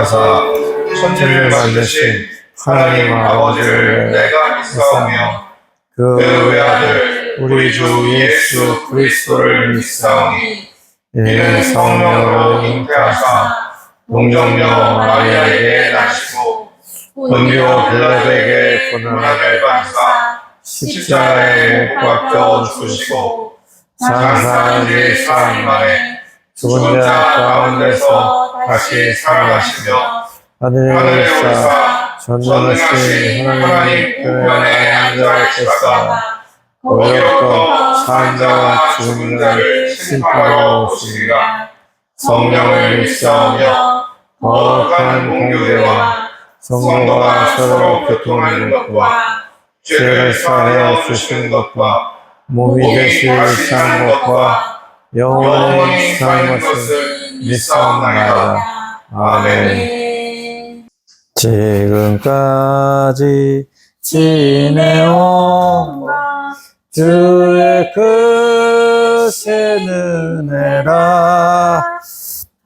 하사 천지를 만드신 하나님 아버지를 내가 믿사오며 그 외아들 우리 주 예수 그리스도를 믿사오니 이는 성령으로 잉태하사 동정녀 마리아에게 나시고 본디오 빌라도에게 고난을 받으사 십자가에 못 박혀 죽으시고 장사한 지 사흘 만에 죽은 자 가운데서 다시 살아나시며 하늘에 오르사 전능하신 하나님 우편에 앉아계시사 거기로부터 사는 자와 죽은 자를 심판하러 오시리라. 성령을 믿사오며 거룩한 공교회와 성도가 서로 교통하는 것과 죄를 사하여 주시는 것과 몸이 되시 사는 것과 영원히 사는 것을 믿사옵나이다. 아멘. 지금까지 지내온 주의 크신 은혜라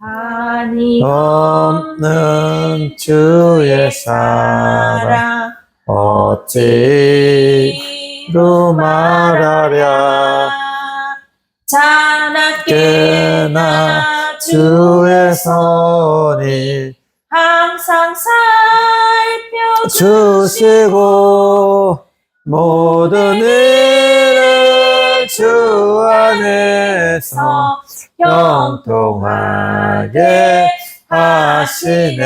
한이 없는 주의 사랑 어찌로 말하랴 자나깨나 주의 손이 항상 살펴주시고 모든 일을 주 안에서 형통하게 하시네.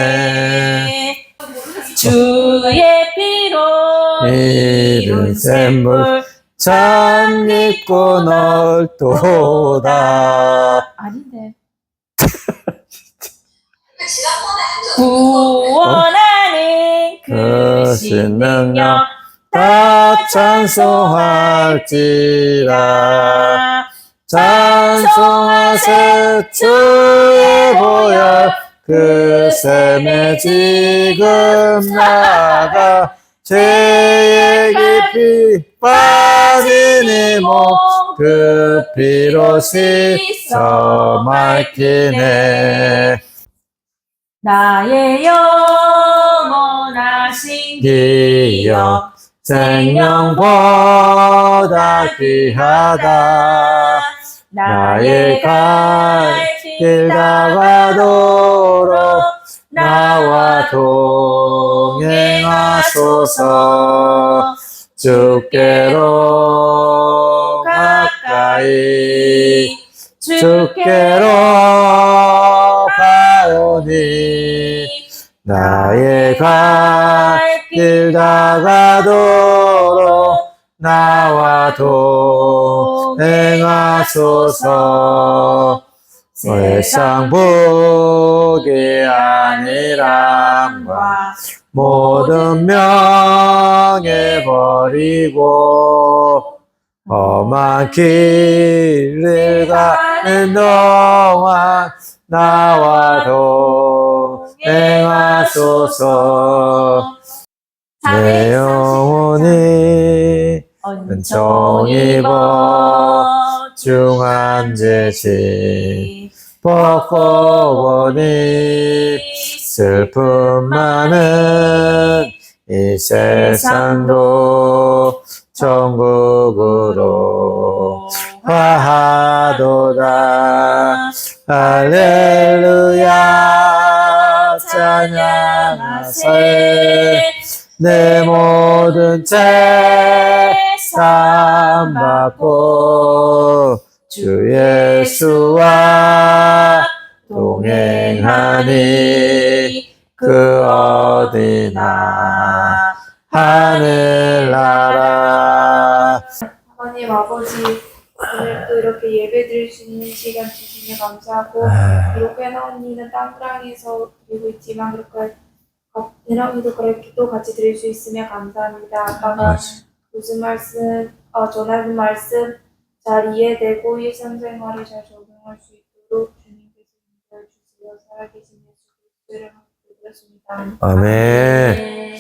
주의 피로 이른 샘물 참 깊고 넓도다. 아닌데 구원하는 그 그 신능력 신능력 다 찬송할지라. 찬송하세 주의 보혈 그 샘에 지금 나가 죄의 깊이 빠진 이 몸 그 피로 씻어 맑히네. 나의 영원하신 기억 생명보다 귀하다. 나의 갈 길 다가도록 나와 동행하소서. 주께로 가까이 주께로 가오니 나의 갈 길 다가도록 나와 동행하소서. 세상 복이 아니람과 모든 명예 버리고 험한 길을 가는 동안 나와 동행하소서. 내 영혼이 은총 입어 중한 죄짐 벗고 보니 슬픔 많은 이 세상도 천국으로 화하도다. 할렐루야 찬양하세. 내 모든 죄 사함받고 주 예수와 동행하니 그 어디나 하늘나라. 하나님 아버지, 오늘 또 이렇게 예배 드릴 수 있는 시간 주시니 감사하고, 비록 해나언니는 땅땅에서 드리고 있지만 그렇게 해나언니도 그렇게 또 같이 드릴 수 있으면 감사합니다. 아빠가 무슨 말씀, 전하는 말씀 잘 이해되고 일상생활에 잘 적용할 수 있도록 주님께서 인도해 주시어 살아계신 예수 그리스도를 드렸습니다. 아멘. 네.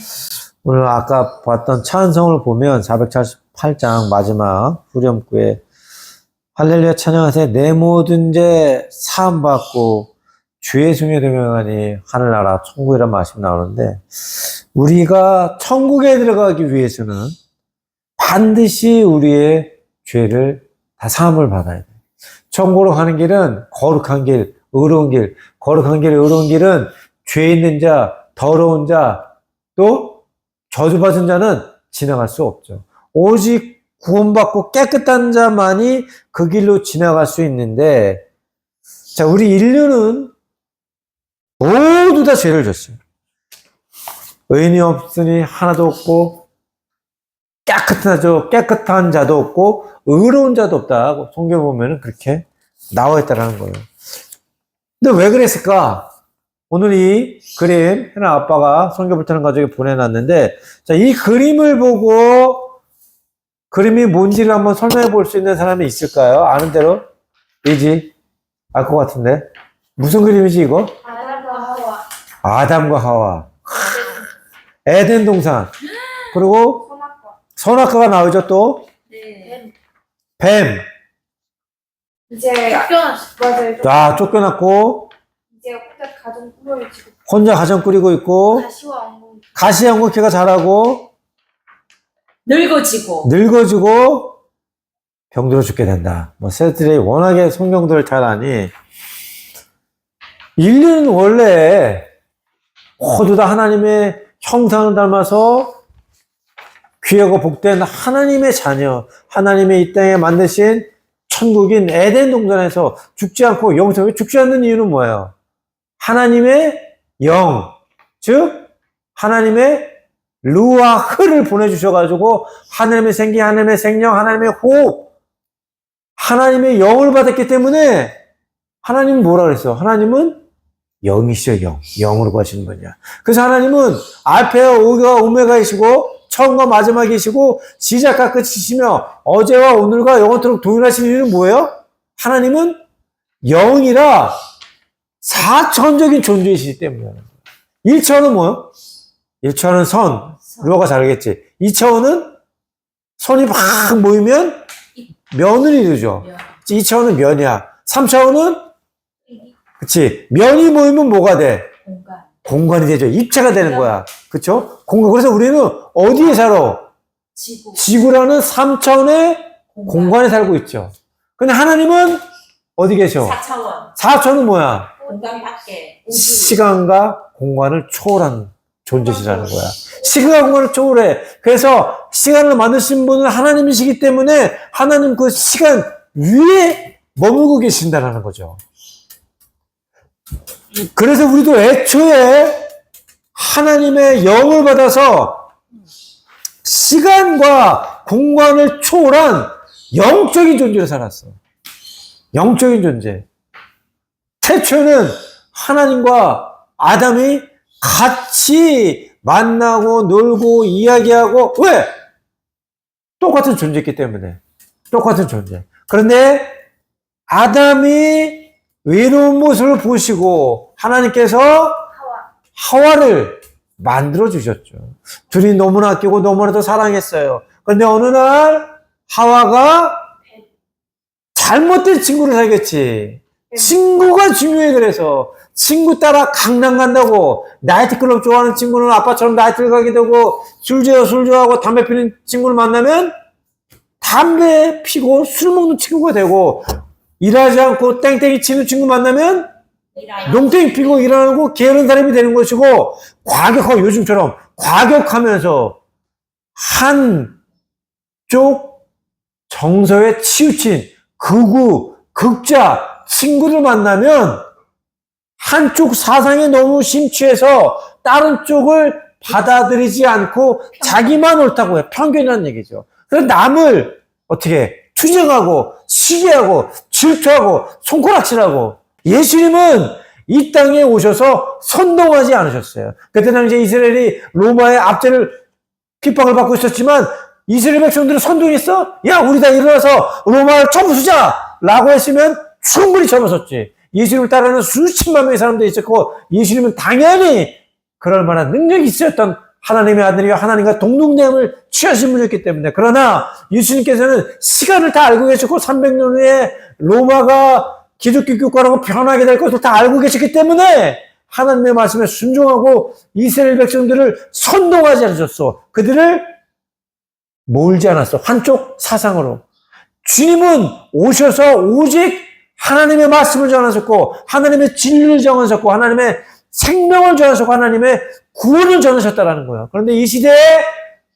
오늘 아까 봤던 찬송을 보면 478장 마지막 후렴구에 할렐루야 찬양하세. 내 모든 죄 사함받고 주 예수님의 동행하니 하늘나라 천국이라는 말씀이 나오는데 우리가 천국에 들어가기 위해서는 반드시 우리의 죄를 다 사함을 받아야 돼. 천국으로 가는 길은 거룩한 길, 의로운 길. 거룩한 길, 의로운 길은 죄 있는 자, 더러운 자, 또 저주받은 자는 지나갈 수 없죠. 오직 구원받고 깨끗한 자만이 그 길로 지나갈 수 있는데, 자, 우리 인류는 모두 다 죄를 졌어요. 의인이 없으니 하나도 없고, 깨끗한 자도 없고, 의로운 자도 없다. 성경 보면은 그렇게 나와 있다는 거예요. 근데 왜 그랬을까? 오늘 이 그림, 해나 아빠가 성경불타는 가족에 보내놨는데, 자, 이 그림을 보고, 그림이 뭔지를 한번 설명해 볼 수 있는 사람이 있을까요? 아는 대로? 이지? 알 것 같은데? 무슨 그림이지, 이거? 아담과 하와. 아담과 하와. 에덴 동산. 그리고 선악과. 선악과가 나오죠, 또? 네. 뱀. 이제 쫓겨났어. 맞아요. 자, 쫓겨났고, 이제 혼자 가정 꾸려를 지고 혼자 가정 꾸리고 있고, 다시와 엉덩이. 가시양고기가 자라고, 늙어지고. 늙어지고, 병들어 죽게 된다. 뭐, 셀들이 워낙에 성경들을 잘 아니, 인류는 원래 모두 다 하나님의 형상을 닮아서 귀하고 복된 하나님의 자녀, 하나님의 이 땅에 만드신 천국인 에덴 동산에서 죽지 않고 영생하게 죽지 않는 이유는 뭐예요? 하나님의 영, 즉 하나님의 루아흐를 보내주셔가지고 하나님의 생기, 하나님의 생명, 하나님의 호흡, 하나님의 영을 받았기 때문에 하나님은 뭐라 그랬어? 하나님은 영이시죠, 영. 영으로 가시는 분이야. 그래서 하나님은 알파와 오메가이시고 처음과 마지막이시고 시작과 끝이시며 어제와 오늘과 영원토록 동일하신 이유는 뭐예요? 하나님은 영이라 사천적인 존재이시기 때문이에요. 1차원은 뭐예요? 1차원은 선. 루아가 잘 알겠지. 2차원은 선이 막 모이면 면을 이루죠. 2차원은 면이야. 3차원은 그치. 면이 모이면 뭐가 돼? 공간. 공간이 되죠. 입체가 되는 거야. 그쵸? 공간. 그래서 우리는 어디에 살아? 지구. 지구라는 3차원의 공간에 살고 있죠. 근데 하나님은 어디 계셔? 4차원. 4차원은 뭐야? 공간 밖에. 우주. 시간과 공간을 초월한 존재시라는 거야. 시간과 공간을 초월해. 그래서 시간을 만드신 분은 하나님이시기 때문에 하나님 그 시간 위에 머물고 계신다는 거죠. 그래서 우리도 애초에 하나님의 영을 받아서 시간과 공간을 초월한 영적인 존재로 살았어. 영적인 존재. 태초에는 하나님과 아담이 같이 만나고 놀고 이야기하고, 왜? 똑같은 존재이기 때문에. 똑같은 존재. 그런데 아담이 외로운 모습을 보시고 하나님께서 하와를 만들어 주셨죠. 둘이 너무나 아끼고 너무나도 사랑했어요. 그런데 어느 날 하와가 잘못된 친구를 사귀었지. 친구가 중요해. 그래서 친구 따라 강남 간다고, 나이트클럽 좋아하는 친구는 아빠처럼 나이트를 가게 되고, 술 좋아하고 담배 피는 친구를 만나면 담배 피고 술 먹는 친구가 되고, 일하지 않고 땡땡이 치는 친구 만나면 농땡이 피고 일하고 게으른 사람이 되는 것이고, 과격하고 요즘처럼 과격하면서 한쪽 정서에 치우친 극우, 극자 친구를 만나면 한쪽 사상에 너무 심취해서 다른 쪽을 받아들이지 않고 자기만 옳다고 해. 편견이라는 얘기죠. 그래서 남을 어떻게 투정하고 시기하고 질투하고 손가락질하고. 예수님은 이 땅에 오셔서 선동하지 않으셨어요. 그때 당시에 이스라엘이 로마의 압제를 핍박을 받고 있었지만 이스라엘 백성들은 선동했어? 야, 우리 다 일어나서 로마를 쳐부수자! 라고 했으면 충분히 쳐부섰지. 예수님을 따르는 수십만 명의 사람들이 있었고, 예수님은 당연히 그럴 만한 능력이 있었던 하나님의 아들이요 하나님과 동등됨을 취하신 분이었기 때문에. 그러나 예수님께서는 시간을 다 알고 계셨고 300년 후에 로마가 기독교 교과라고 변하게 될 것을 다 알고 계시기 때문에 하나님의 말씀에 순종하고 이스라엘 백성들을 선동하지 않으셨어. 그들을 몰지 않았어. 한쪽 사상으로. 주님은 오셔서 오직 하나님의 말씀을 전하셨고 하나님의 진리를 전하셨고 하나님의 생명을 전하셨고 하나님의 구원을 전하셨다라는 거예요. 그런데 이 시대에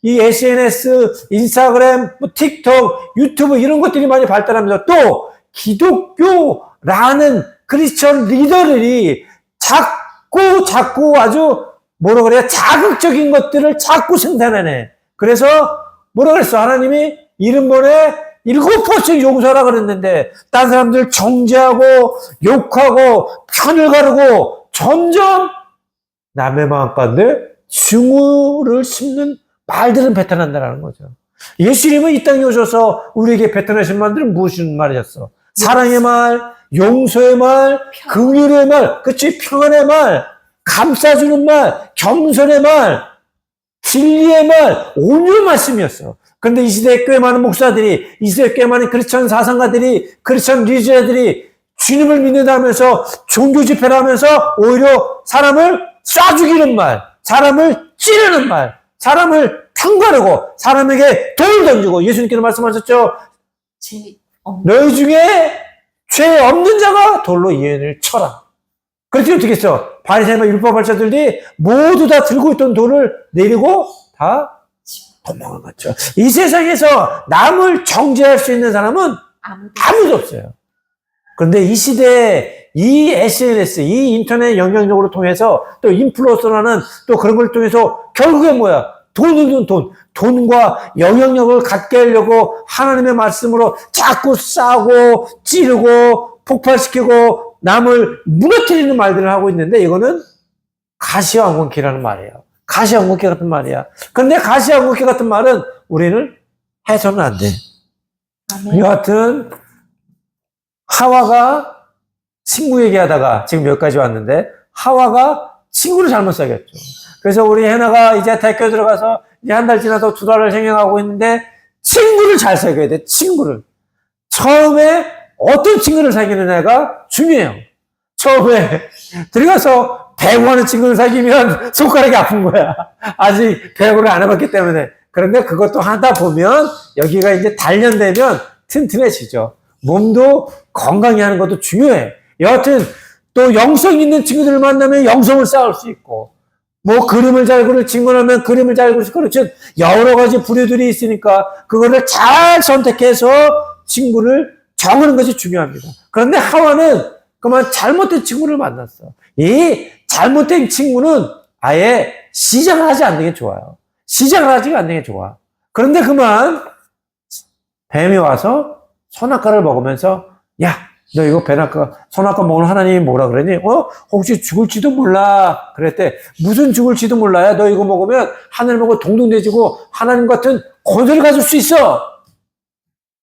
이 SNS, 인스타그램, 틱톡, 유튜브 이런 것들이 많이 발달하면서 또 기독교라는 크리스천 리더들이 자꾸 아주 뭐라 그래야 자극적인 것들을 자꾸 생산해내. 그래서 뭐라 그랬어? 하나님이 70번에 7번씩 용서하라 그랬는데 딴 사람들 정죄하고 욕하고 편을 가르고 점점 남의 마음 가운데 증오를 심는 말들은 뱉어낸다는 거죠. 예수님은 이 땅에 오셔서 우리에게 뱉어내신 말들은 무슨 말이었어? 사랑의 말, 용서의 말, 긍휼의 말, 그치? 평안의 말, 감싸주는 말, 겸손의 말, 진리의 말, 온유의 말씀이었어. 그런데 이 시대에 꽤 많은 목사들이, 이 시대에 꽤 많은 크리스천 사상가들이, 크리스천 리더들이 주님을 믿는다면서 종교 집회를 하면서 오히려 사람을 쏴 죽이는 말, 사람을 찌르는 말, 사람을 평가하고 사람에게 돌을 던지고 예수님께서 말씀하셨죠. 너희 중에 죄 없는 자가 돌로 예언을 쳐라. 그랬더니 어떻게 했어? 바리새인과 율법학자들이 모두 다 들고 있던 돌을 내리고 다 도망을 갔죠. 이 세상에서 남을 정죄할 수 있는 사람은 아무도 없어요. 그런데 이 시대에 이 SNS, 이 인터넷 영향력으로 통해서 또 인플루언서라는 또 그런 걸 통해서 결국에 뭐야? 돈과 영향력을 갖게 하려고 하나님의 말씀으로 자꾸 싸고 찌르고 폭발시키고 남을 무너뜨리는 말들을 하고 있는데 이거는 가시왕궁기라는 말이에요. 가시왕궁기 같은 말이야. 그런데 가시왕궁기 같은 말은 우리는 해서는 안 돼. 여하튼 하와가 친구 얘기하다가 지금 여기까지 왔는데 하와가 친구를 잘못 사귀었죠. 그래서 우리 해나가 이제 대학교 들어가서 이제 한 달 지나서 2달을 생각하고 있는데 친구를 잘 사귀어야 돼. 친구를. 처음에 어떤 친구를 사귀느냐가 중요해요. 처음에 들어가서 배구하는 친구를 사귀면 손가락이 아픈 거야. 아직 배구를 안 해봤기 때문에. 그런데 그것도 하다 보면 여기가 이제 단련되면 튼튼해지죠. 몸도 건강히 하는 것도 중요해. 여하튼 또 영성 있는 친구들을 만나면 영성을 쌓을 수 있고 뭐 그림을 잘 그릴 친구라면 그림을 잘 그릴 수 있고 그렇죠. 여러 가지 부류들이 있으니까 그거를 잘 선택해서 친구를 정하는 것이 중요합니다. 그런데 하와는 그만 잘못된 친구를 만났어. 이 잘못된 친구는 아예 시작을 하지 않는 게 좋아요. 시작을 하지 않는 게 좋아. 그런데 그만 뱀이 와서 선악과를 먹으면서 야, 너 이거 선악과 먹는 하나님이 뭐라 그러니? 혹시 죽을지도 몰라. 그랬대. 무슨 죽을지도 몰라요. 너 이거 먹으면 하늘보고 동동대지고 하나님 같은 권세를 가질 수 있어.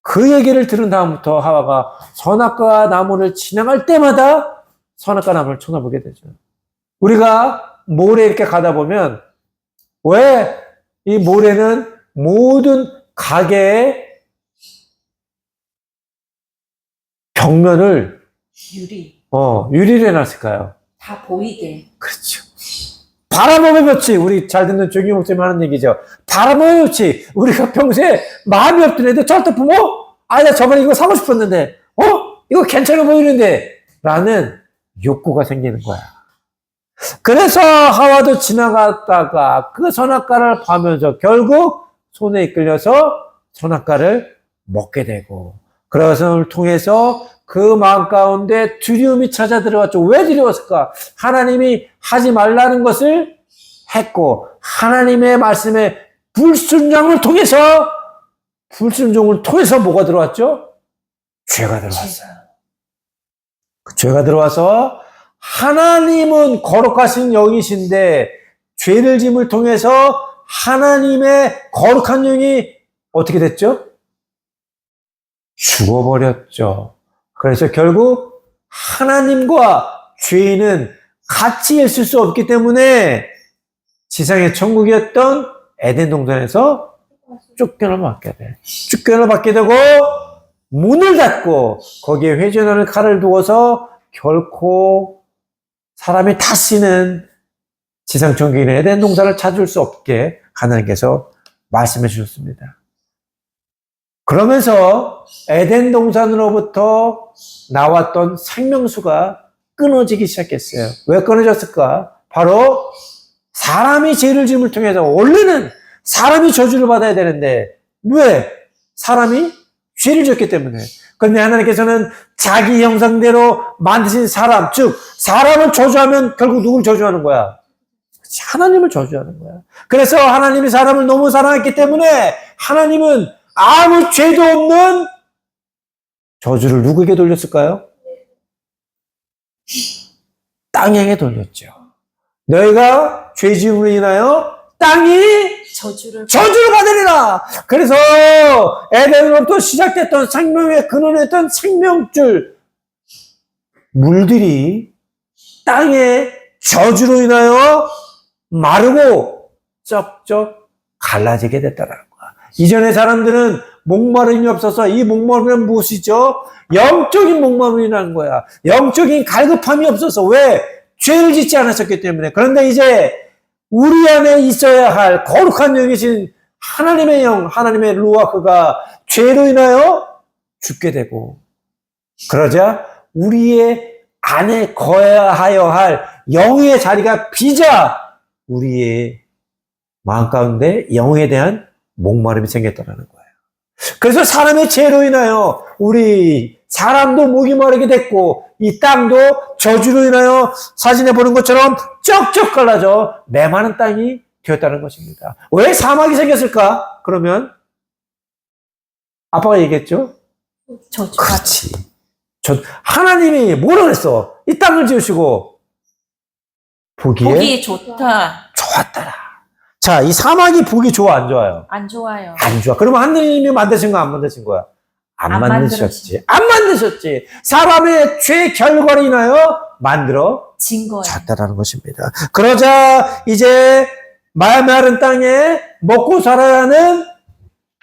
그 얘기를 들은 다음부터 하와가 선악과 나무를 지나갈 때마다 선악과 나무를 쳐다보게 되죠. 우리가 모래 이렇게 가다 보면 왜 이 모래는 모든 가게의 벽면을 유리를 해놨을까요? 다 보이게. 그렇죠. 바람범의 볕이 우리 잘 듣는 조기 목사님 하는 얘기죠. 바람범의 볕이 우리가 평소에 마음이 없던 애들 저한테 보면 나 저번에 이거 사고 싶었는데 이거 괜찮아 보이는데 라는 욕구가 생기는 거야. 그래서 하와도 지나갔다가 그 선악과를 봐면서 결국 손에 이끌려서 선악과를 먹게 되고 그것을 통해서 그 마음 가운데 두려움이 찾아 들어왔죠. 왜 두려웠을까? 하나님이 하지 말라는 것을 했고 하나님의 말씀에 불순종을 통해서 뭐가 들어왔죠? 죄가 들어왔어요. 그 죄가 들어와서 하나님은 거룩하신 영이신데 죄를 짐을 통해서 하나님의 거룩한 영이 어떻게 됐죠? 죽어버렸죠. 그래서 결국 하나님과 죄인은 같이 있을 수 없기 때문에 지상의 천국이었던 에덴 동산에서 쫓겨나 받게 돼. 쫓겨나 받게 되고 문을 닫고 거기에 회전하는 칼을 두어서 결코 사람이 다시는 지상 천국인 에덴 동산을 찾을 수 없게 하나님께서 말씀해 주셨습니다. 그러면서 에덴 동산으로부터 나왔던 생명수가 끊어지기 시작했어요. 왜 끊어졌을까? 바로 사람이 죄를 지음을 통해서 원래는 사람이 저주를 받아야 되는데 왜? 사람이 죄를 졌기 때문에. 그런데 하나님께서는 자기 형상대로 만드신 사람, 즉 사람을 저주하면 결국 누굴 저주하는 거야? 하나님을 저주하는 거야. 그래서 하나님이 사람을 너무 사랑했기 때문에 하나님은 아무 죄도 없는 저주를 누구에게 돌렸을까요? 땅에게 돌렸죠. 너희가 죄 지음으로 인하여 땅이 저주를 받으리라. 그래서 에덴으로부터 시작됐던 생명의 근원이었던 생명줄 물들이 땅의 저주로 인하여 마르고 쩍쩍 갈라지게 됐다는 거야. 이전의 사람들은 목마름이 없어서 이 목마름은 무엇이죠? 영적인 목마름이라는 거야. 영적인 갈급함이 없어서 왜? 죄를 짓지 않았었기 때문에. 그런데 이제 우리 안에 있어야 할 거룩한 영이신 하나님의 영, 하나님의 루아크가 죄로 인하여 죽게 되고 그러자 우리의 안에 거하여 할 영의 자리가 비자 우리의 마음 가운데 영에 대한 목마름이 생겼다는 거예요. 그래서 사람의 죄로 인하여 우리 사람도 목이 마르게 됐고 이 땅도 저주로 인하여 사진에 보는 것처럼 쩍쩍 갈라져 메마른 땅이 되었다는 것입니다. 왜 사막이 생겼을까? 그러면 아빠가 얘기했죠? 저주. 그렇지. 하나님이 뭐라 그랬어? 이 땅을 지으시고 보기에 보기 좋다. 좋았더라. 자, 이 사막이 보기 좋아 안 좋아요? 안 좋아요. 안 좋아. 그러면 하느님이 만드신 거 안 만드신 거야? 안 안 만드셨지. 안 만드셨지. 사람의 죄 결과로 인하여 만들어 진 거예요. 졌다라는 것입니다. 그러자 이제 마른 땅에 먹고 살아야 하는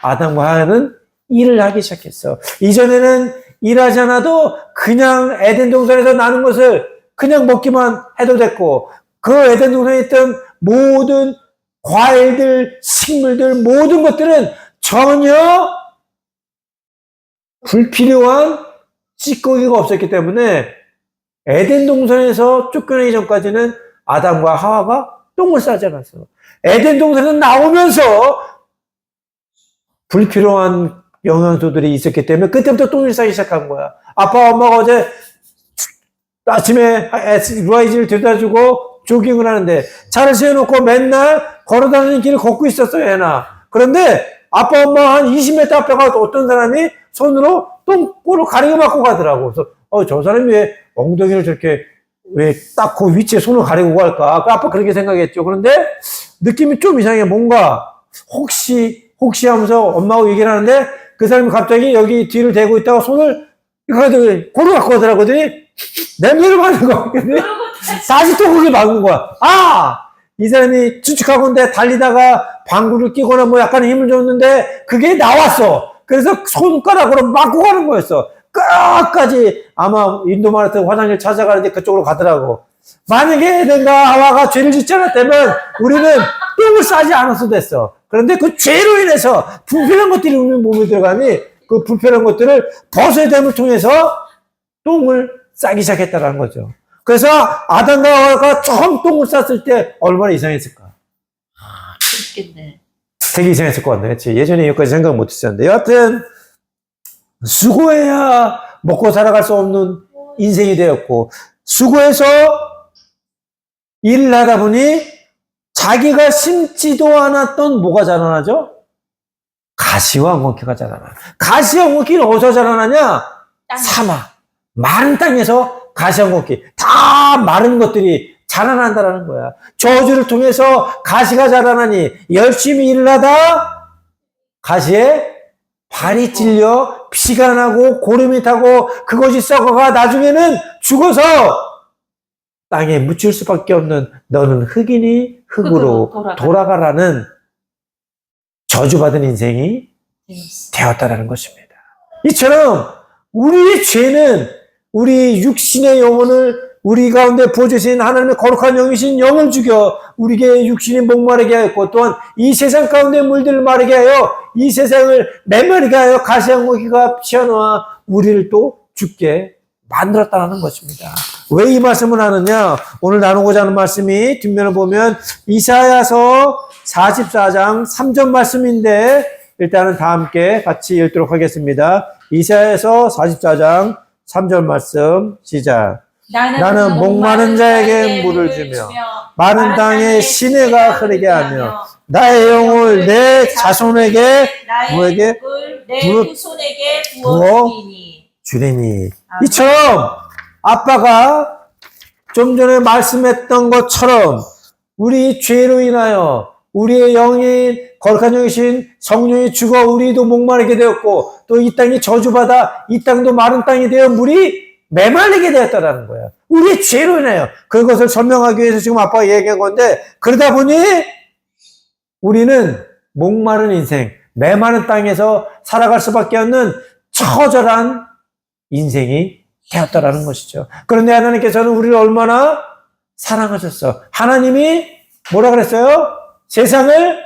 아담과 하와는 일을 하기 시작했어. 이전에는 일하지 않아도 그냥 에덴 동산에서 나는 것을 그냥 먹기만 해도 됐고 그 에덴 동산에 있던 모든 과일들, 식물들 모든 것들은 전혀 불필요한 찌꺼기가 없었기 때문에 에덴 동산에서 쫓겨나기 전까지는 아담과 하와가 똥을 싸지 않았어. 에덴 동산에서 나오면서 불필요한 영양소들이 있었기 때문에 그때부터 똥을 싸기 시작한 거야. 아빠, 엄마가 어제 아침에 루아이지를 데려다주고 조깅을 하는데 차를 세워놓고 맨날 걸어다니는 길을 걷고 있었어요, 애나. 그런데 아빠, 엄마 한 20m 앞에 가서 어떤 사람이 손으로 똥꼬를 가리고 맞고 가더라고. 그래서, 저 사람이 왜 엉덩이를 저렇게 왜 딱 그 위치에 손을 가리고 갈까? 아빠 그렇게 생각했죠. 그런데 느낌이 좀 이상해. 뭔가 혹시 하면서 엄마하고 얘기를 하는데 그 사람이 갑자기 여기 뒤를 대고 있다가 손을 이렇게 고루 갖고 가더라고. 그랬더니 냄새를 맡는 거야. 다시 또 거기 막은 거야. 이 사람이 추측하고 있는데 달리다가 방구를 끼거나 뭐 약간 힘을 줬는데 그게 나왔어. 그래서 손가락으로 막고 가는 거였어. 끝까지 아마 인도 마라톤 화장실 찾아가는데 그쪽으로 가더라고. 만약에 에덴과 하와가 죄를 짓지 않았다면 우리는 똥을 싸지 않았어도 됐어. 그런데 그 죄로 인해서 불편한 것들이 우리 몸에 들어가니 그 불편한 것들을 벗어야 됨을 통해서 똥을 싸기 시작했다는 거죠. 그래서 아담과 하와가 처음 똥을 쌌을 때 얼마나 이상했을까? 그렇겠네. 되게 이상했을 것 같네. 그치? 예전에 여기까지 생각 못 했었는데. 여하튼, 수고해야 먹고 살아갈 수 없는 인생이 되었고, 수고해서 일을 하다 보니 자기가 심지도 않았던 뭐가 자라나죠? 가시와 엉겅퀴가 자라나. 가시와 엉겅퀴는 어디서 자라나냐? 사막. 마른 땅에서 가시와 엉겅퀴. 다 마른 것들이 자라난다라는 거야. 저주를 통해서 가시가 자라나니 열심히 일을 하다 가시에 발이 찔려 피가 나고 고름이 타고 그것이 썩어가 나중에는 죽어서 땅에 묻힐 수밖에 없는 너는 흙이니 흙으로 돌아가라는 저주받은 인생이 되었다라는 것입니다. 이처럼 우리의 죄는 우리 육신의 영혼을 우리 가운데 부어주신 하나님의 거룩한 영이신 영을 죽여 우리에게 육신이 목마르게 하였고 또한 이 세상 가운데 물들을 마르게 하여 이 세상을 메마르게 하여 가시한고기가 피어나와 우리를 또 죽게 만들었다는 것입니다. 왜 이 말씀을 하느냐? 오늘 나누고자 하는 말씀이 뒷면을 보면 이사야서 44장 3절 말씀인데 일단은 다 함께 같이 읽도록 하겠습니다. 이사야서 44장 3절 말씀 시작. 나는 목마른 자에게 물을 주며 마른 땅에 시내가 흐르게 하며 나의 영을 내 자손에게 누구에게 내 후손에게 부어 부어주리니. 주리니. 이처럼 아빠가 좀 전에 말씀했던 것처럼 우리 죄로 인하여 우리의 영인 거룩한 영이신 성령이 죽어 우리도 목마르게 되었고 또 이 땅이 저주받아 이 땅도 마른 땅이 되어 물이 메말리게 되었다라는 거야. 우리의 죄로 인하여 그것을 설명하기 위해서 지금 아빠가 얘기한 건데 그러다 보니 우리는 목마른 인생, 메마른 땅에서 살아갈 수밖에 없는 처절한 인생이 되었다라는 것이죠. 그런데 하나님께서는 우리를 얼마나 사랑하셨어. 하나님이 뭐라 그랬어요? 세상을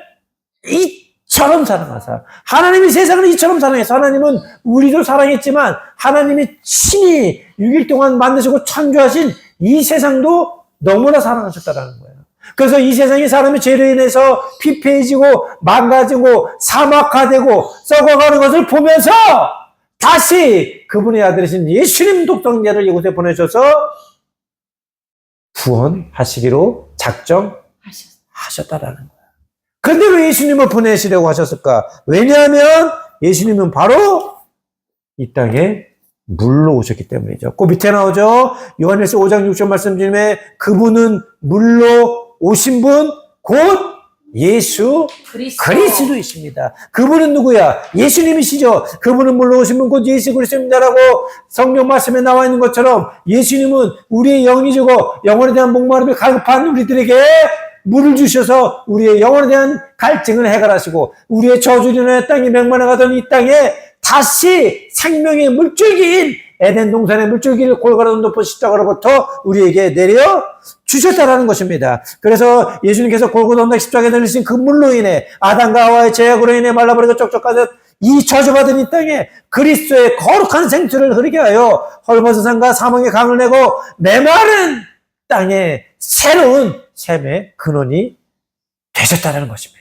이처럼 사랑하사. 하나님이 세상을 이처럼 사랑해서 하나님은 우리도 사랑했지만 하나님이 친히 6일 동안 만드시고 창조하신 이 세상도 너무나 사랑하셨다라는 거예요. 그래서 이 세상이 사람의 죄로 인해서 피폐해지고 망가지고 사막화되고 썩어가는 것을 보면서 다시 그분의 아들이신 예수님 독생자를 이곳에 보내셔서 구원하시기로 작정하셨다라는 거예요. 그런데 왜 예수님을 보내시려고 하셨을까? 왜냐하면 예수님은 바로 이 땅에 물로 오셨기 때문이죠. 그 밑에 나오죠. 요한일서 5장 6절 말씀 중에 그분은 물로 오신 분 곧 예수 그리스도이십니다. 그분은 누구야? 예수님이시죠. 그분은 물로 오신 분 곧 예수 그리스도입니다라고 성경 말씀에 나와 있는 것처럼 예수님은 우리의 영이 주고 영혼에 대한 목마름을 갈급한 우리들에게 물을 주셔서 우리의 영혼에 대한 갈증을 해결하시고 우리의 저주로 인해 땅이 맹만해가던 이 땅에 다시 생명의 물줄기인 에덴 동산의 물줄기를 골고루 높은 십자가로부터 우리에게 내려 주셨다라는 것입니다. 그래서 예수님께서 골고루 언덕 십자가에 내리신 그 물로 인해 아담과 하와의 죄악으로 인해 말라버리고 쩍쩍하던 이 저주받은 이 땅에 그리스도의 거룩한 생수를 흐르게 하여 헐벗은 산과 사망의 강을 내고 메마른 땅에 새로운 샘의 근원이 되셨다는 것입니다.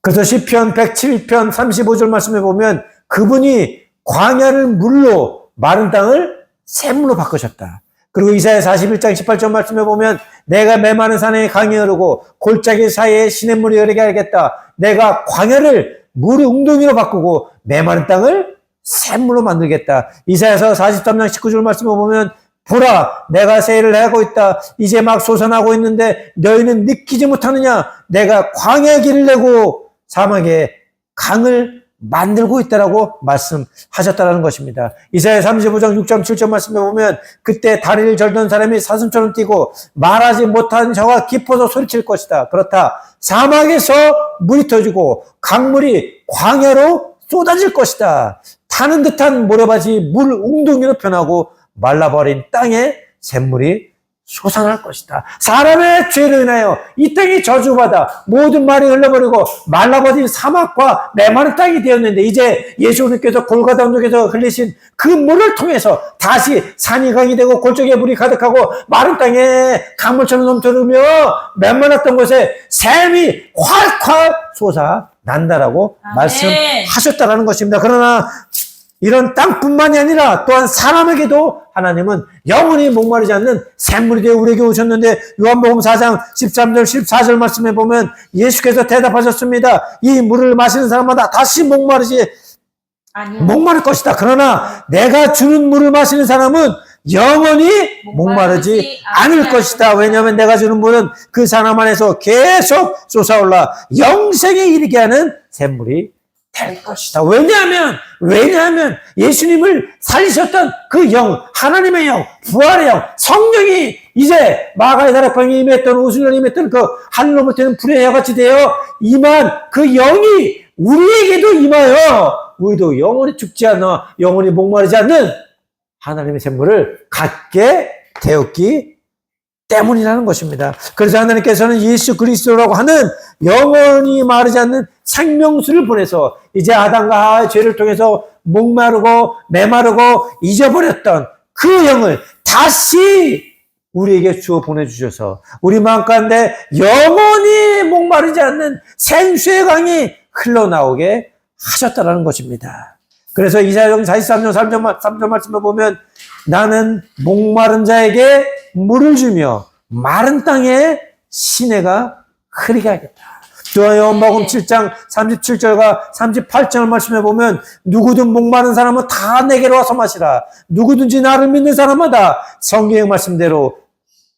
그래서 시편 107편 35절 말씀에 보면 그분이 광야를 물로 마른 땅을 샘물로 바꾸셨다. 그리고 이사야 41장 18절 말씀에 보면 내가 메마른 산에 강이 흐르고 골짜기 사이에 시냇물이 흐르게 하겠다. 내가 광야를 물의 웅덩이로 바꾸고 메마른 땅을 샘물로 만들겠다. 이사야서 43장 19절 말씀에 보면 보라 내가 세일을 하고 있다. 이제 막 솟아나고 있는데 너희는 느끼지 못하느냐. 내가 광야의 길을 내고 사막에 강을 만들고 있다라고 말씀하셨다는 것입니다. 이사야 35장 6장 7절 말씀에 보면 그때 다리를 절던 사람이 사슴처럼 뛰고 말하지 못한 저가 깊어서 소리칠 것이다. 그렇다. 사막에서 물이 터지고 강물이 광야로 쏟아질 것이다. 타는 듯한 모래밭이 물 웅덩이로 변하고 말라버린 땅에 샘물이 솟아날 것이다. 사람의 죄로 인하여 이 땅이 저주받아 모든 말이 흘러버리고 말라버린 사막과 메마른 땅이 되었는데 이제 예수님께서 골고다 언덕에서 흘리신 그 물을 통해서 다시 산이 강이 되고 골짜기에 물이 가득하고 마른 땅에 강물처럼 넘쳐흐르며 메마랐던 곳에 샘이 활활 솟아난다라고 말씀하셨다라는 것입니다. 그러나 이런 땅뿐만이 아니라 또한 사람에게도 하나님은 영원히 목마르지 않는 샘물이 되어 우리에게 오셨는데 요한복음 4장 13절 14절 말씀에 보면 예수께서 대답하셨습니다. 이 물을 마시는 사람마다 다시 목마를 것이다. 그러나 내가 주는 물을 마시는 사람은 영원히 목마르지 않을 것이다. 왜냐하면 내가 주는 물은 그 사람 안에서 계속 솟아올라 영생에 이르게 하는 샘물이 될 것이다. 왜냐하면 예수님을 살리셨던 그 영, 하나님의 영, 부활의 영, 성령이 이제 마가의 다락방에 임했던 오순절에 임했던 그 하늘로부터는 불의 해같이 되어 임한 그 영이 우리에게도 임하여 우리도 영원히 죽지 않아 영원히 목마르지 않는 하나님의 샘물을 갖게 되었기 때문이라는 것입니다. 그래서 하나님께서는 예수 그리스도라고 하는 영원히 마르지 않는 생명수를 보내서 이제 아담과 하와의 죄를 통해서 목마르고 메마르고 잊어버렸던 그 영을 다시 우리에게 주어 보내주셔서 우리 마음 가운데 영원히 목마르지 않는 생수의 강이 흘러나오게 하셨다는 것입니다. 그래서 이사야서 43장 3절 말씀을 보면 나는 목마른 자에게 물을 주며 마른 땅에 시내가 흐리게 하겠다. 또한 요한복음 7장 37절과 38절 말씀해 보면 누구든 목마른 사람은 다 내게로 와서 마시라. 누구든지 나를 믿는 사람마다 성경의 말씀대로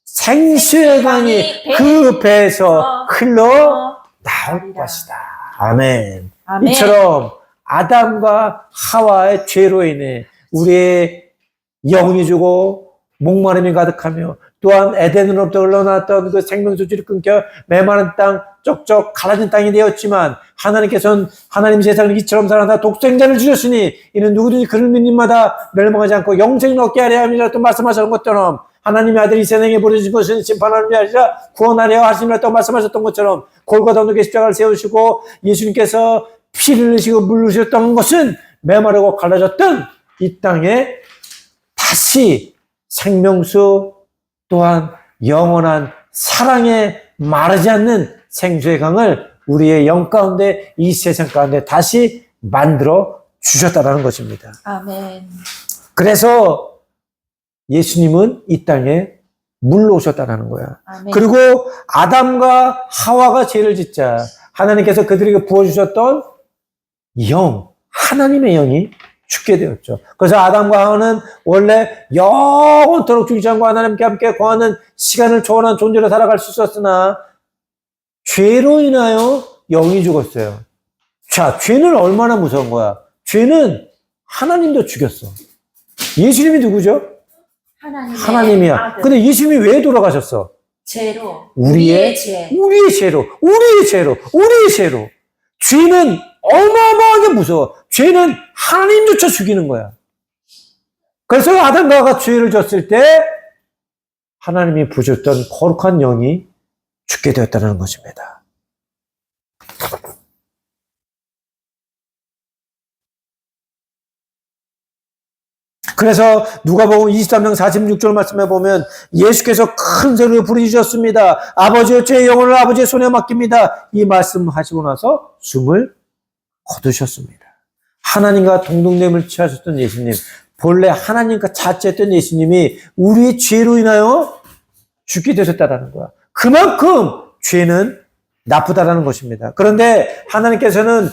생수의 강이 그 배에서 흘러 나올 것이다. 아멘. 아멘. 이처럼 아담과 하와의 죄로 인해 우리의 영이 주고 목마름이 가득하며 또한 에덴으로부터 흘러나왔던 그 생명수줄이 끊겨 메마른 땅, 쩍쩍 갈라진 땅이 되었지만 하나님께서는 하나님 세상을 이처럼 사랑하사 독생자를 주셨으니 이는 누구든지 그를 믿는 마다 멸망하지 않고 영생을 얻게 하려 함이라 또 말씀하셨던 것처럼 하나님의 아들이 이 세상에 보내주신 것은 심판하는 게 아니라 구원하려 하심이라 또 말씀하셨던 것처럼 골고다 언덕에 십자가를 세우시고 예수님께서 피를 흘리시고 물을 흘리셨던 것은 메마르고 갈라졌던 이 땅에 다시 생명수 또한 영원한 사랑에 마르지 않는 생수의 강을 우리의 영 가운데 이 세상 가운데 다시 만들어 주셨다는 것입니다. 아멘. 그래서 예수님은 이 땅에 물로 오셨다는 거야. 아멘. 그리고 아담과 하와가 죄를 짓자 하나님께서 그들에게 부어주셨던 영, 하나님의 영이 죽게 되었죠. 그래서 아담과 하와는 원래 영원토록 죽지 않고 하나님께 함께 거하는 시간을 초월한 존재로 살아갈 수 있었으나 죄로 인하여 영이 죽었어요. 자, 죄는 얼마나 무서운 거야. 죄는 하나님도 죽였어. 예수님이 누구죠? 하나님이야. 아들. 근데 예수님이 왜 돌아가셨어? 죄로. 우리의 죄. 우리의 죄로. 죄는 어마어마하게 무서워. 죄는 하나님조차 죽이는 거야. 그래서 아담과 하와가 죄를 졌을 때 하나님이 부셨던 거룩한 영이 죽게 되었다는 것입니다. 그래서 누가복음 23장 46절 말씀해 보면 예수께서 큰 소리로 부르짖으셨습니다. 아버지여 제 영혼을 아버지의 손에 맡깁니다. 이 말씀 하시고 나서 숨을 거두셨습니다. 하나님과 동등됨을 취하셨던 예수님, 본래 하나님과 자체였던 예수님이 우리의 죄로 인하여 죽게 되셨다는 거야. 그만큼 죄는 나쁘다라는 것입니다. 그런데 하나님께서는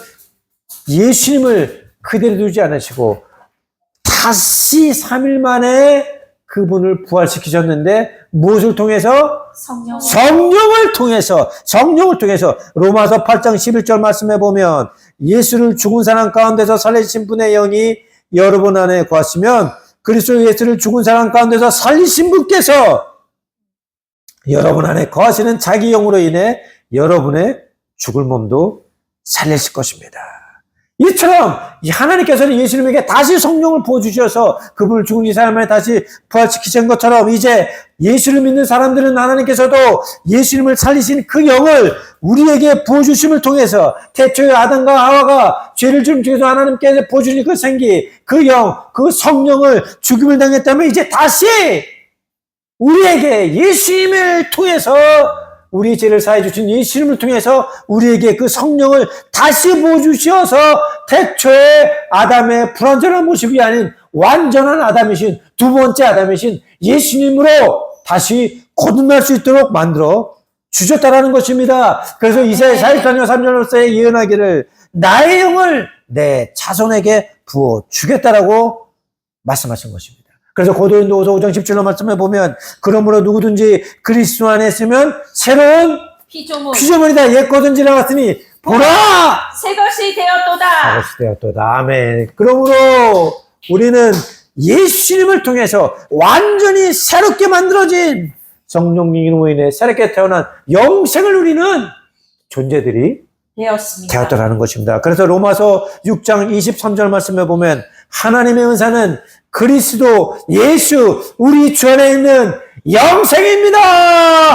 예수님을 그대로 두지 않으시고 다시 3일 만에 그분을 부활시키셨는데 무엇을 통해서? 성령을 통해서 로마서 8장 11절 말씀해 보면 예수를 죽은 사람 가운데서 살리신 분의 영이 여러분 안에 거하시면 그리스도 예수를 죽은 사람 가운데서 살리신 분께서 여러분 안에 거하시는 자기 영으로 인해 여러분의 죽을 몸도 살리실 것입니다. 이처럼 하나님께서는 예수님에게 다시 성령을 부어주셔서 그분을 죽은 이 사람을 다시 부활시키신 것처럼 이제 예수를 믿는 사람들은 하나님께서도 예수님을 살리신 그 영을 우리에게 부어주심을 통해서 태초에 아담과 하와가 죄를 지은 중에서 하나님께서 부어주신 그 생기, 그 영, 그 성령을 죽임을 당했다면 이제 다시 우리에게 예수님을 통해서 우리 죄를 사해 주신 예수님을 통해서 우리에게 그 성령을 다시 부어주셔서 태초에 아담의 불완전한 모습이 아닌 완전한 아담이신 두 번째 아담이신 예수님으로 다시 거듭날 수 있도록 만들어 주셨다라는 것입니다. 그래서 이사야 44년 3절로서의 예언하기를 나의 영을 내 자손에게 부어 주겠다라고 말씀하신 것입니다. 그래서 고린도후서 5장 17절 말씀해 보면 그러므로 누구든지 그리스도 안에 있으면 새로운 피조물이다. 옛것은 지나갔으니 보라! 새 것이 되었도다. 것이 되었도다. 아멘. 그러므로 우리는 예수님을 통해서 완전히 새롭게 만들어진 성령님으로 인해 새롭게 태어난 영생을 누리는 존재들이 되었습니다. 되었다라는 것입니다. 그래서 로마서 6장 23절 말씀에 보면 하나님의 은사는 그리스도 예수 우리 주 안에 있는 영생입니다.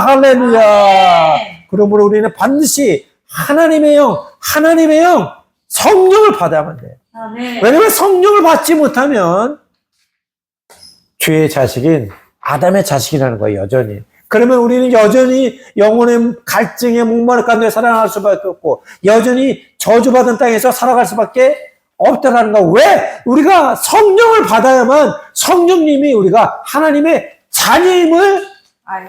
할렐루야. 아멘. 그러므로 우리는 반드시 하나님의 영 성령을 받아야만 돼요. 아멘. 왜냐하면 성령을 받지 못하면 죄의 자식인 아담의 자식이라는 거예요. 여전히. 그러면 우리는 여전히 영혼의 갈증에 목마를 가운데 살아갈 수밖에 없고 여전히 저주받은 땅에서 살아갈 수밖에 없다라는 거. 왜? 우리가 성령을 받아야만 성령님이 우리가 하나님의 자녀임을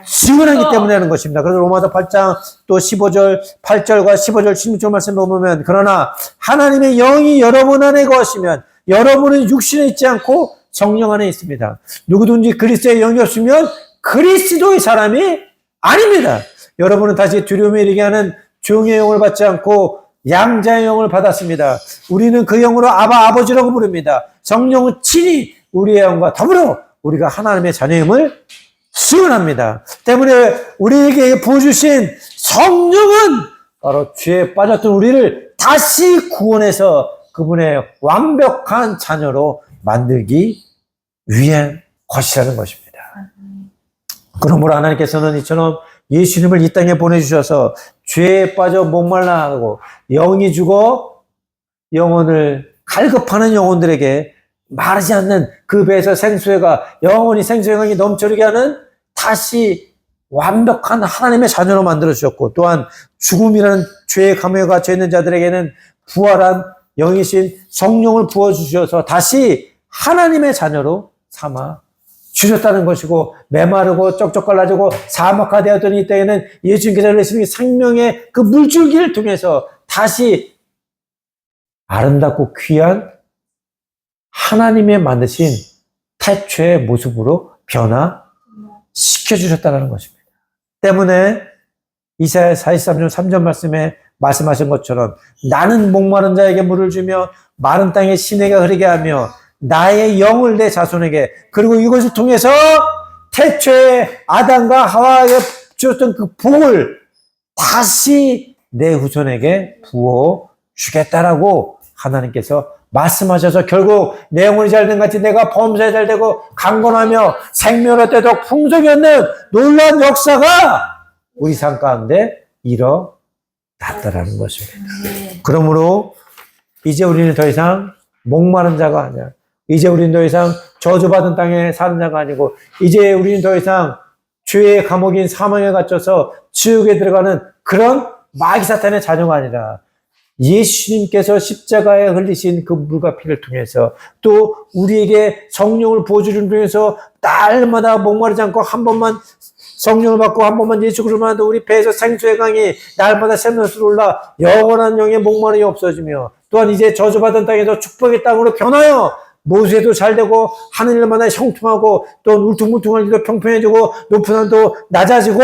증언하기 때문에 하는 것입니다. 그래서 로마서 8장 또 15절, 8절과 15절, 16절 말씀 보면 그러나 하나님의 영이 여러분 안에 거하시면 여러분은 육신에 있지 않고 성령 안에 있습니다. 누구든지 그리스도의 영이 없으면 그리스도의 사람이 아닙니다. 여러분은 다시 두려움에 이르게 하는 종의 영을 받지 않고 양자의 영을 받았습니다. 우리는 그 영으로 아바 아버지라고 부릅니다. 성령은 친히 우리의 영과 더불어 우리가 하나님의 자녀임을 증언합니다. 때문에 우리에게 부어주신 성령은 바로 죄에 빠졌던 우리를 다시 구원해서 그분의 완벽한 자녀로 만들기 위한 것이라는 것입니다. 그러므로 하나님께서는 이처럼 예수님을 이 땅에 보내주셔서 죄에 빠져 목말라 하고 영이 죽어 영혼을 갈급하는 영혼들에게 마르지 않는 그 배에서 생수가 영원히 생수의 넘쳐르게 하는 다시 완벽한 하나님의 자녀로 만들어주셨고 또한 죽음이라는 죄의 감옥에 갇혀 있는 자들에게는 부활한 영이신 성령을 부어주셔서 다시 하나님의 자녀로 삼아 주셨다는 것이고 메마르고 쩍쩍 갈라지고 사막화되었던 이 때에는 예수님께서 내시는 생명의 그 물줄기를 통해서 다시 아름답고 귀한 하나님의 만드신 태초의 모습으로 변화시켜주셨다는 것입니다. 때문에 이사야 43장 3절 말씀에 말씀하신 것처럼 나는 목마른 자에게 물을 주며 마른 땅에 시내가 흐르게 하며 나의 영을 내 자손에게 그리고 이것을 통해서 태초에 아담과 하와에게 주었던 그 복을 다시 내 후손에게 부어 주겠다라고 하나님께서 말씀하셔서 결국 내 영혼이 잘된 같이 내가 범사에 잘되고 강건하며 생명을 얻도록 풍성이 얻는 놀라운 역사가 우리 삶 가운데 일어났다라는 것입니다. 그러므로 이제 우리는 더 이상 목마른 자가 아니야. 이제 우리는 더 이상 저주받은 땅에 사는 자가 아니고 이제 우리는 더 이상 죄의 감옥인 사망에 갇혀서 지옥에 들어가는 그런 마귀 사탄의 자녀가 아니라 예수님께서 십자가에 흘리신 그 물과 피를 통해서 또 우리에게 성령을 부어주는 통해서 날마다 목마르지 않고 한 번만 성령을 받고 한 번만 예수 그리스도를 만나도 우리 배에서 생수의 강이 날마다 샘솟으러 올라 영원한 영의 목마름이 없어지며 또한 이제 저주받은 땅에서 축복의 땅으로 변하여 모세도 잘되고 하늘마다 형통하고 또 울퉁불퉁한 일도 평평해지고 높은 산도 낮아지고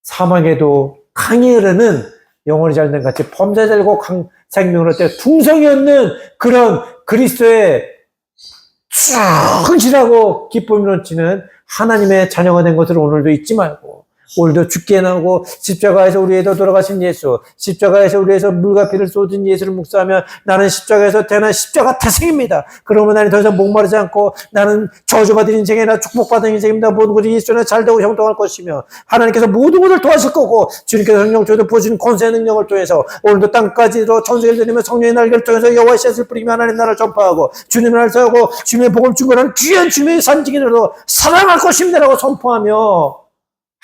사막에도 강이 흐르는 영혼이 잘된 같이 범사 잘고 생명을 얻되 풍성이 얻는 그런 그리스도의 충실하고 기쁨이 넘치는 하나님의 자녀가 된 것을 오늘도 잊지 말고 오늘도 죽게 나오고 십자가에서 우리에도 돌아가신 예수, 십자가에서 우리에서 물과 피를 쏟은 예수를 묵상하며 나는 십자가에서 태어난 십자가 태생입니다. 그러면 나는 더 이상 목마르지 않고 나는 저주받은 인생이 아니라 축복받은 인생입니다. 모든 것이 예수 안에 잘되고 형통할 것이며 하나님께서 모든 것을 도와줄 거고 주님께서 성령 저도 부어주신 권세의 능력을 통해서 오늘도 땅까지도 천국을 드리며 성령의 날개를 통해서 여호와의 씨앗을 뿌리며 하나님 나라를 전파하고 주님의 나라를 세우고 주님의 복을 증거하는 귀한 주님의 산지기로 사랑할 것입니다라고 선포하며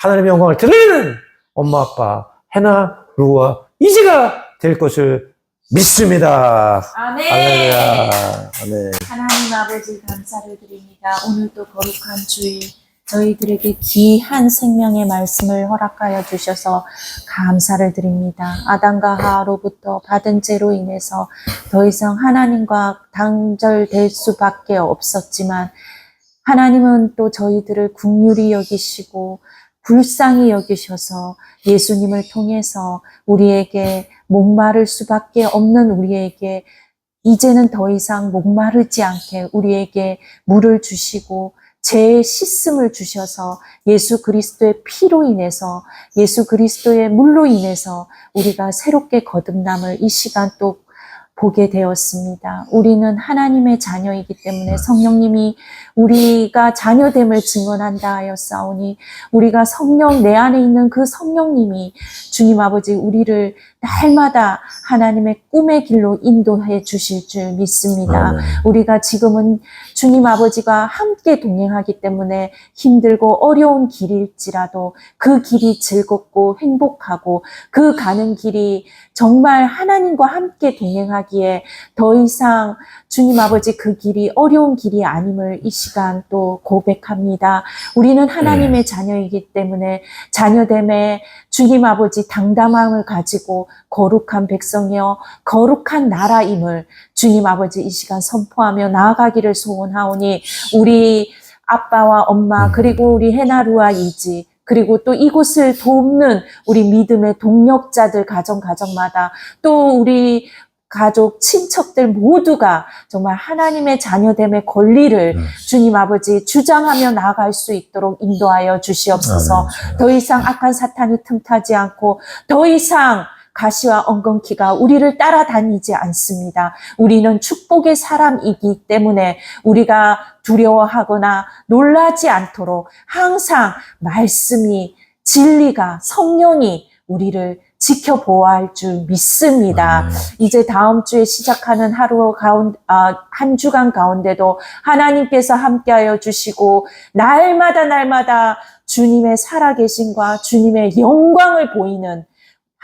하나님의 영광을 드리는 엄마, 아빠, 해나, 루아, 이제가 될 것을 믿습니다. 아멘. 할렐루야. 아멘. 하나님 아버지 감사를 드립니다. 오늘도 거룩한 주일 저희들에게 귀한 생명의 말씀을 허락하여 주셔서 감사를 드립니다. 아담과 하와로부터 받은 죄로 인해서 더 이상 하나님과 단절될 수밖에 없었지만 하나님은 또 저희들을 긍휼히 여기시고 불쌍히 여기셔서 예수님을 통해서 우리에게 목마를 수밖에 없는 우리에게 이제는 더 이상 목마르지 않게 우리에게 물을 주시고 죄의 씻음을 주셔서 예수 그리스도의 피로 인해서 예수 그리스도의 물로 인해서 우리가 새롭게 거듭남을 이 시간 또 보게 되었습니다. 우리는 하나님의 자녀이기 때문에 성령님이 우리가 자녀됨을 증언한다 하였사오니 우리가 성령 내 안에 있는 그 성령님이 주님 아버지 우리를 날마다 하나님의 꿈의 길로 인도해 주실 줄 믿습니다. 우리가 지금은 주님 아버지가 함께 동행하기 때문에 힘들고 어려운 길일지라도 그 길이 즐겁고 행복하고 그 가는 길이 정말 하나님과 함께 동행하기에 더 이상 주님 아버지 그 길이 어려운 길이 아님을 이 시간 또 고백합니다. 우리는 하나님의 자녀이기 때문에 자녀됨에 주님 아버지 당담함을 가지고 거룩한 백성이여 거룩한 나라임을 주님 아버지 이 시간 선포하며 나아가기를 소원하오니 우리 아빠와 엄마 그리고 우리 헤나루와 이지 그리고 또 이곳을 돕는 우리 믿음의 동력자들 가정마다 또 우리 가족, 친척들 모두가 정말 하나님의 자녀됨의 권리를 주님 아버지 주장하며 나아갈 수 있도록 인도하여 주시옵소서. 더 이상 악한 사탄이 틈타지 않고 더 이상 가시와 엉겅퀴가 우리를 따라다니지 않습니다. 우리는 축복의 사람이기 때문에 우리가 두려워하거나 놀라지 않도록 항상 말씀이 진리가 성령이 우리를 지켜보아할 줄 믿습니다. 이제 다음 주에 시작하는 한 주간 가운데도 하나님께서 함께하여 주시고 날마다 주님의 살아계심과 주님의 영광을 보이는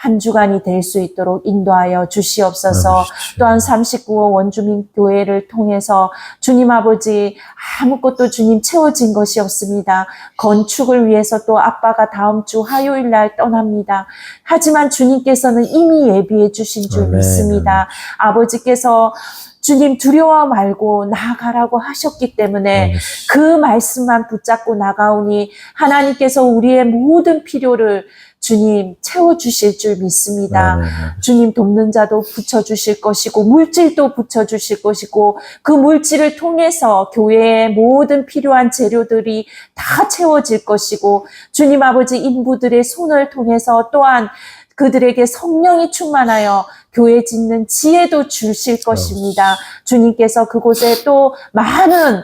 한 주간이 될 수 있도록 인도하여 주시옵소서. 또한 39호 원주민 교회를 통해서 주님 아버지 아무것도 주님 채워진 것이 없습니다. 건축을 위해서 또 아빠가 다음 주 화요일 날 떠납니다. 하지만 주님께서는 이미 예비해 주신 줄 믿습니다. 아버지께서 주님 두려워 말고 나아가라고 하셨기 때문에 그 말씀만 붙잡고 나가오니 하나님께서 우리의 모든 필요를 주님 채워주실 줄 믿습니다. 주님 돕는 자도 붙여주실 것이고 물질도 붙여주실 것이고 그 물질을 통해서 교회의 모든 필요한 재료들이 다 채워질 것이고 주님 아버지 인부들의 손을 통해서 또한 그들에게 성령이 충만하여 교회 짓는 지혜도 주실 것입니다. 주님께서 그곳에 또 많은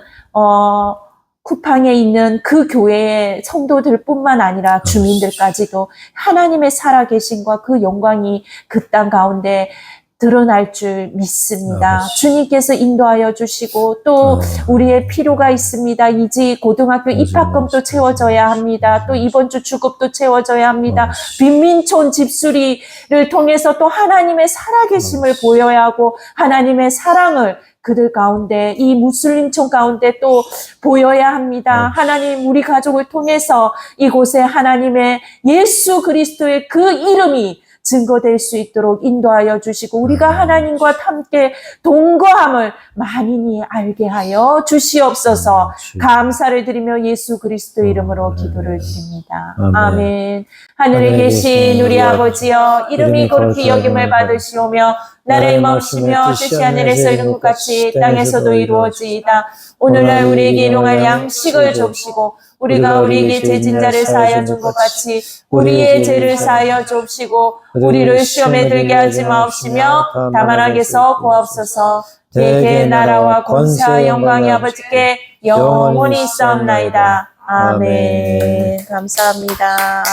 쿠팡에 있는 그 교회의 성도들뿐만 아니라 주민들까지도 하나님의 살아계심과 그 영광이 그 땅 가운데 드러날 줄 믿습니다. 주님께서 인도하여 주시고 또 우리의 필요가 있습니다. 이제 고등학교 입학금도 채워져야 합니다. 또 이번 주 주급도 채워져야 합니다. 빈민촌 집수리를 통해서 또 하나님의 살아계심을 보여야 하고 하나님의 사랑을 그들 가운데 이 무슬림촌 가운데 또 보여야 합니다. 하나님 우리 가족을 통해서 이곳에 하나님의 예수 그리스도의 그 이름이 증거될 수 있도록 인도하여 주시고 우리가 하나님과 함께 동거함을 만인이 알게 하여 주시옵소서. 감사를 드리며 예수 그리스도 이름으로 기도를 드립니다. 아멘. 하늘에 계신 우리 아버지여 이름이 거룩히 여김을 받으시오며 나라의 마음이시며 뜻이 하늘에서 이룬 것 같이 땅에서도 이루어지이다. 오늘날 우리에게 일용할 양식을 줍시고 우리가 우리에게 죄진 자를 사하여 준 것 같이 우리의 죄를 사하여 줍시고 우리를 시험에 들게 하지 마옵시며 다만 악에서 구하옵소서. 내게 나라와 권세와 영광이 아버지께 영원히 있사옵나이다. 아멘. 감사합니다.